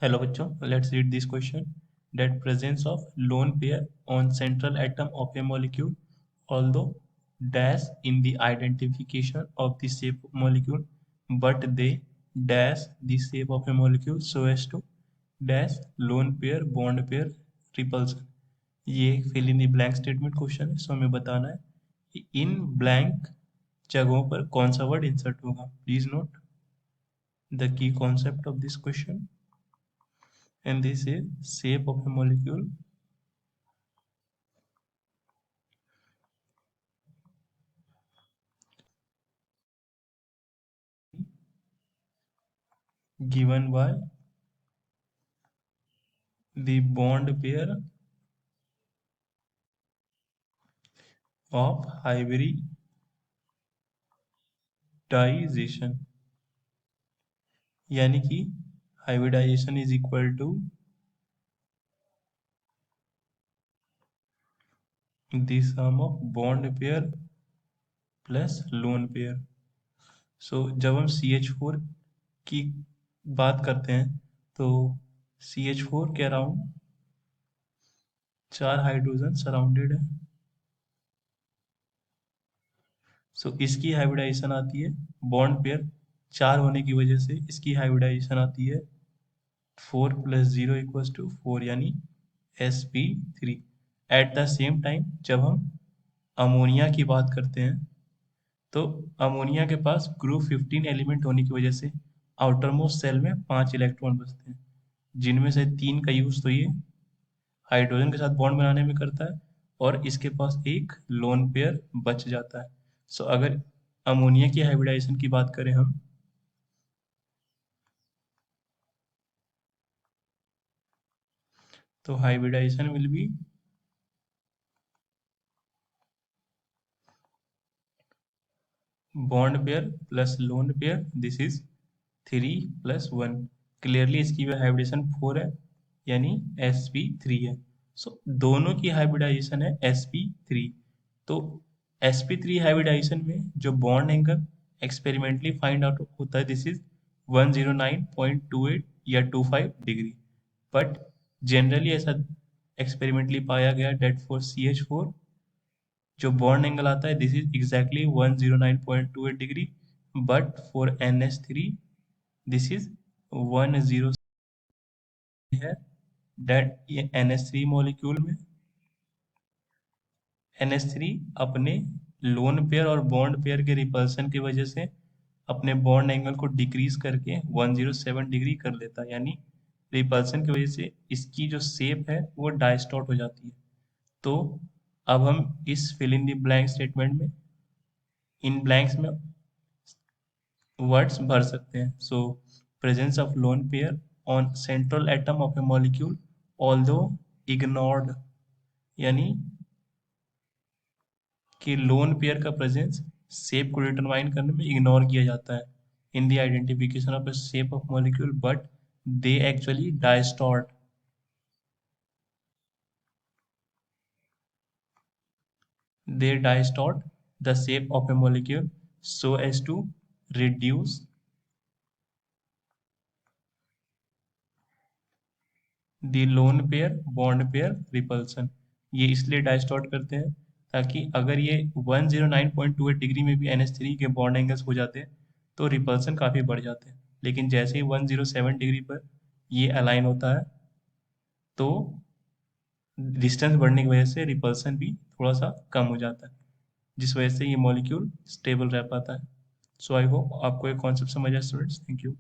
Hello बच्चों, let's read this question. That presence of lone pair on central atom of a molecule, although dash in the identification of the shape of molecule, but they dash the shape of a molecule so as to dash lone pair, bond pair, repulsion. ये एक fill in the blank statement question है, so हमें बताना है कि इन blank जगहों पर कौन सा word insert होगा. Please note the key concept of this question. And this is shape of a molecule given by the bond pair of hybridization. यानी कि hybridization is equal to the sum of bond pair plus lone pair. So जब हम CH4 की बात करते हैं तो CH4 के अराउंड 4 हाइड्रोजन सराउंडेड है. सो इसकी हाइब्रिडाइजेशन आती है बॉन्ड पेयर 4 होने की वजह से इसकी हाइब्रिडाइजेशन आती है 4 + 0 = 4 यानी sp3. At the same time जब हम अमोनिया की बात करते हैं तो अमोनिया के पास ग्रुप 15 एलिमेंट होने की वजह से आउटर मोस्ट सेल में 5 इलेक्ट्रॉन बचते हैं, जिनमें से 3 का यूज तो ये हाइड्रोजन के साथ बॉन्ड बनाने में करता है और इसके पास एक लोन पेयर बच जाता है. सो अगर अमोनिया की हाइब्रिडाइजेशन की बात करें हम तो hybridisation will be bond pair plus lone pair. This is 3 + 1. Clearly इसकी हाइब्रिडेशन 4 है यानी sp3 है. सो दोनों की हाइब्रिडाइजेशन है sp3. तो sp3 हाइब्रिडाइजेशन में जो bond angle experimentally find out होता है दिस इज 109.28 या 25 डिग्री. बट जनरली ऐसा एक्सपेरिमेंटली पाया गया डेट फॉर CH4 जो बॉन्ड एंगल आता है this is exactly 109.28 degree. But for NH3 this is 10 है. डेट ये NH3 मॉलिक्यूल में NH3 अपने लोन पेयर और बॉन्ड पेयर के रिपल्सन की वजह से अपने बॉन्ड एंगल को डिक्रीज करके 107 डिग्री कर लेता है, यानी रिपल्सन की वजह से इसकी जो शेप है वो डायस्टॉर्ट हो जाती है. तो अब हम इस fill in the blank statement में इन ब्लैंक्स में वर्ड्स भर सकते हैं. So presence of lone pair on central atom of a molecule although ignored, यानी कि लोन पेयर का प्रेजेंस शेप को डिटरमाइन करने में इग्नोर किया जाता है in the identification of the shape of molecule, but they actually distort. They distort the shape of a molecule so as to reduce the lone pair bond pair repulsion. ये इसलिए डायस्टॉर्ट करते हैं ताकि अगर ये 109.28 डिग्री में भी NH3 के बॉन्ड एंगल्स हो जाते हैं तो रिपल्सन काफ़ी बढ़ जाते हैं, लेकिन जैसे ही 107 डिग्री पर ये अलाइन होता है तो डिस्टेंस बढ़ने की वजह से रिपल्सन भी थोड़ा सा कम हो जाता है, जिस वजह से ये मॉलिक्यूल स्टेबल रह पाता है. सो आई होप आपको ये कॉन्सेप्ट समझ आया स्टूडेंट्स. Thank you.